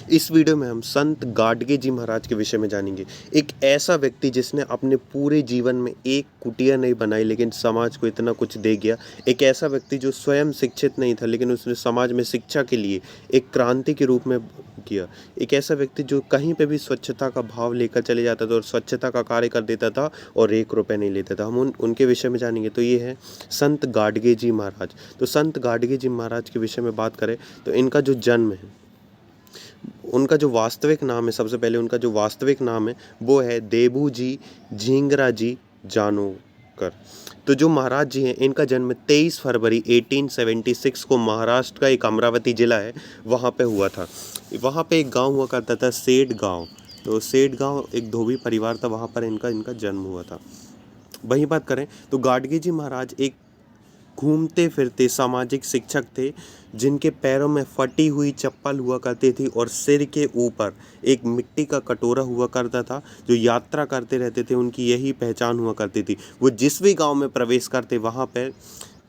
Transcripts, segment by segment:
इस वीडियो में हम संत गाडगे जी महाराज के विषय में जानेंगे। एक ऐसा व्यक्ति जिसने अपने पूरे जीवन में एक कुटिया नहीं बनाई लेकिन समाज को इतना कुछ दे गया। एक ऐसा व्यक्ति जो स्वयं शिक्षित नहीं था लेकिन उसने समाज में शिक्षा के लिए एक क्रांति के रूप में किया। एक ऐसा व्यक्ति जो कहीं पे भी स्वच्छता का भाव लेकर चले जाता था और स्वच्छता का कार्य कर देता था और 1 रुपए नहीं लेता था। हम उनके विषय में जानेंगे। तो ये है संत गाडगे जी महाराज। तो संत गाडगे जी महाराज के विषय में बात करें तो इनका जो जन्म है, उनका जो वास्तविक नाम है, सबसे पहले उनका जो वास्तविक नाम है वो है देबू जी झींगरा जी जानोकर। तो जो महाराज जी हैं इनका जन्म 23 फरवरी 1876 को महाराष्ट्र का एक अमरावती ज़िला है वहाँ पे हुआ था। वहाँ पे एक गांव हुआ करता था सेठ गांव। तो सेठ गांव एक धोबी परिवार था, वहाँ पर इनका जन्म हुआ था। वहीं बात करें तो गाडगे जी महाराज एक घूमते फिरते सामाजिक शिक्षक थे जिनके पैरों में फटी हुई चप्पल हुआ करती थी और सिर के ऊपर एक मिट्टी का कटोरा हुआ करता था। जो यात्रा करते रहते थे उनकी यही पहचान हुआ करती थी। वो जिस भी गांव में प्रवेश करते वहाँ पर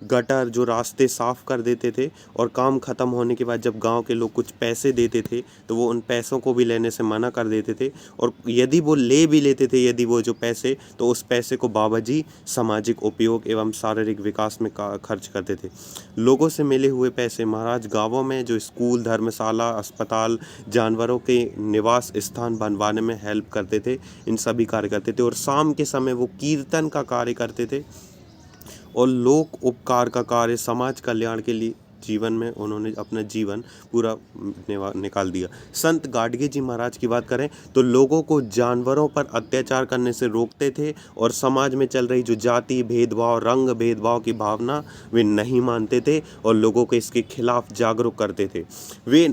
गटर जो रास्ते साफ कर देते थे और काम ख़त्म होने के बाद जब गांव के लोग कुछ पैसे देते थे तो वो उन पैसों को भी लेने से मना कर देते थे, और यदि वो ले भी लेते थे यदि वो जो पैसे, तो उस पैसे को बाबा जी सामाजिक उपयोग एवं शारीरिक विकास में खर्च करते थे। लोगों से मिले हुए पैसे महाराज गाँवों में जो स्कूल, धर्मशाला, अस्पताल, जानवरों के निवास स्थान बनवाने में हेल्प करते थे। इन सभी कार्य करते थे और शाम के समय वो कीर्तन का कार्य करते थे और लोक उपकार का कार्य, समाज कल्याण के लिए जीवन में उन्होंने अपना जीवन पूरा निकाल दिया। संत गाडगे जी महाराज की बात करें तो लोगों को जानवरों पर अत्याचार करने से रोकते थे और समाज में चल रही जो जाति भेदभाव, रंग भेदभाव की भावना वे नहीं मानते थे और लोगों को इसके खिलाफ जागरूक करते थे। वे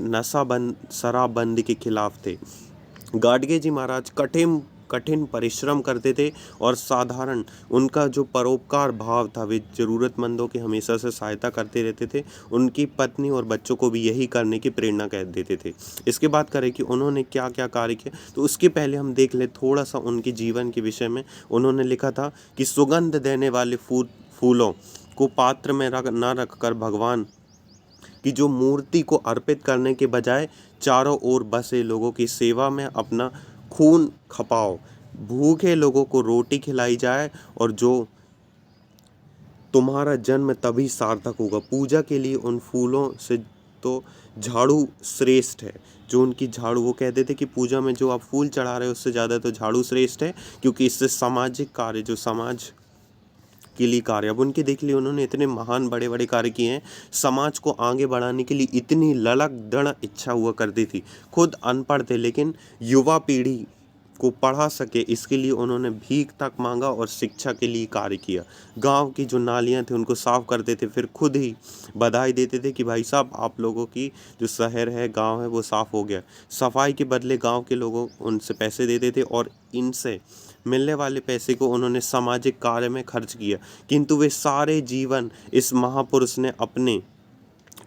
शराबबंदी के खिलाफ थे। गाडगे जी महाराज कठिन परिश्रम करते थे और साधारण उनका जो परोपकार भाव था, वे ज़रूरतमंदों की हमेशा से सहायता करते रहते थे। उनकी पत्नी और बच्चों को भी यही करने की प्रेरणा कह देते थे। इसके बात करें कि उन्होंने क्या क्या कार्य किया तो उसके पहले हम देख लें थोड़ा सा उनके जीवन के विषय में। उन्होंने लिखा था कि सुगंध देने वाले फूलों को पात्र में न रखकर भगवान कि जो मूर्ति को अर्पित करने के बजाय चारों ओर बसे लोगों की सेवा में अपना खून खपाओ, भूखे लोगों को रोटी खिलाई जाए और जो तुम्हारा जन्म तभी सार्थक होगा। पूजा के लिए उन फूलों से तो झाड़ू श्रेष्ठ है। जो उनकी झाड़ू, वो कहते थे कि पूजा में जो आप फूल चढ़ा रहे हो उससे ज़्यादा तो झाड़ू श्रेष्ठ है, क्योंकि इससे सामाजिक कार्य, जो समाज के लिए कार्य, अब उनके देख लिए उन्होंने इतने महान बड़े बड़े कार्य किए हैं। समाज को आगे बढ़ाने के लिए इतनी ललक दृढ़ इच्छा हुआ करती थी। खुद अनपढ़ थे लेकिन युवा पीढ़ी को पढ़ा सके इसके लिए उन्होंने भीख तक मांगा और शिक्षा के लिए कार्य किया। गांव की जो नालियां थी उनको साफ करते थे, फिर खुद ही बधाई देते थे कि भाई साहब आप लोगों की जो शहर है, गांव है, वो साफ हो गया। सफाई के बदले गांव के लोगों उनसे पैसे देते थे और इनसे मिलने वाले पैसे को उन्होंने सामाजिक कार्य में खर्च किया। किंतु वे सारे जीवन इस महापुरुष ने अपने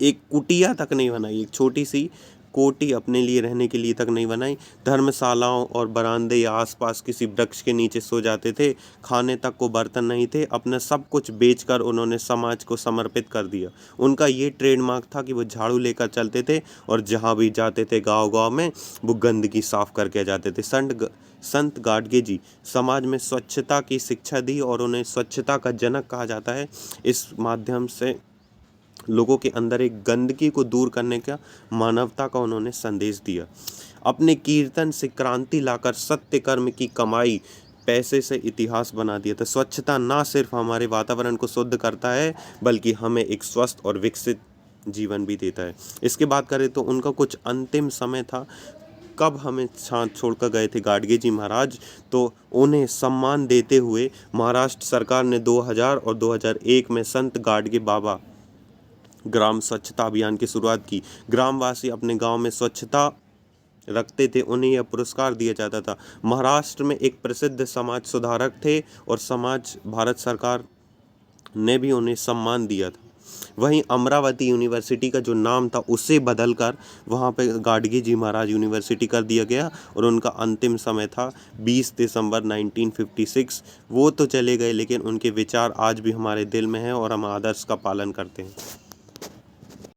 एक कुटिया तक नहीं बनाई, एक छोटी सी कोठी अपने लिए रहने के लिए तक नहीं बनाई। धर्मशालाओं और बरामदे या आसपास किसी वृक्ष के नीचे सो जाते थे। खाने तक को बर्तन नहीं थे। अपना सब कुछ बेचकर उन्होंने समाज को समर्पित कर दिया। उनका ये ट्रेडमार्क था कि वो झाड़ू लेकर चलते थे और जहाँ भी जाते थे गांव-गांव में वो गंदगी साफ करके जाते थे। संत गाडगे जी समाज में स्वच्छता की शिक्षा दी और उन्हें स्वच्छता का जनक कहा जाता है। इस माध्यम से लोगों के अंदर एक गंदगी को दूर करने का, मानवता का उन्होंने संदेश दिया। अपने कीर्तन से क्रांति लाकर सत्य कर्म की कमाई पैसे से इतिहास बना दिया था। स्वच्छता ना सिर्फ हमारे वातावरण को शुद्ध करता है बल्कि हमें एक स्वस्थ और विकसित जीवन भी देता है। इसके बात करें तो उनका कुछ अंतिम समय था, कब हमें साथ छोड़कर गए थे गाडगे जी महाराज, तो उन्हें सम्मान देते हुए महाराष्ट्र सरकार ने 2000 और 2001 में संत गाडगे बाबा ग्राम स्वच्छता अभियान की शुरुआत की। ग्रामवासी अपने गांव में स्वच्छता रखते थे, उन्हें यह पुरस्कार दिया जाता था। महाराष्ट्र में एक प्रसिद्ध समाज सुधारक थे और भारत सरकार ने भी उन्हें सम्मान दिया था। वहीं अमरावती यूनिवर्सिटी का जो नाम था उसे बदलकर वहाँ पे गाडगे जी महाराज यूनिवर्सिटी कर दिया गया और उनका अंतिम समय था 20 दिसंबर 1956। वो तो चले गए लेकिन उनके विचार आज भी हमारे दिल में हैं और हम आदर्श का पालन करते हैं।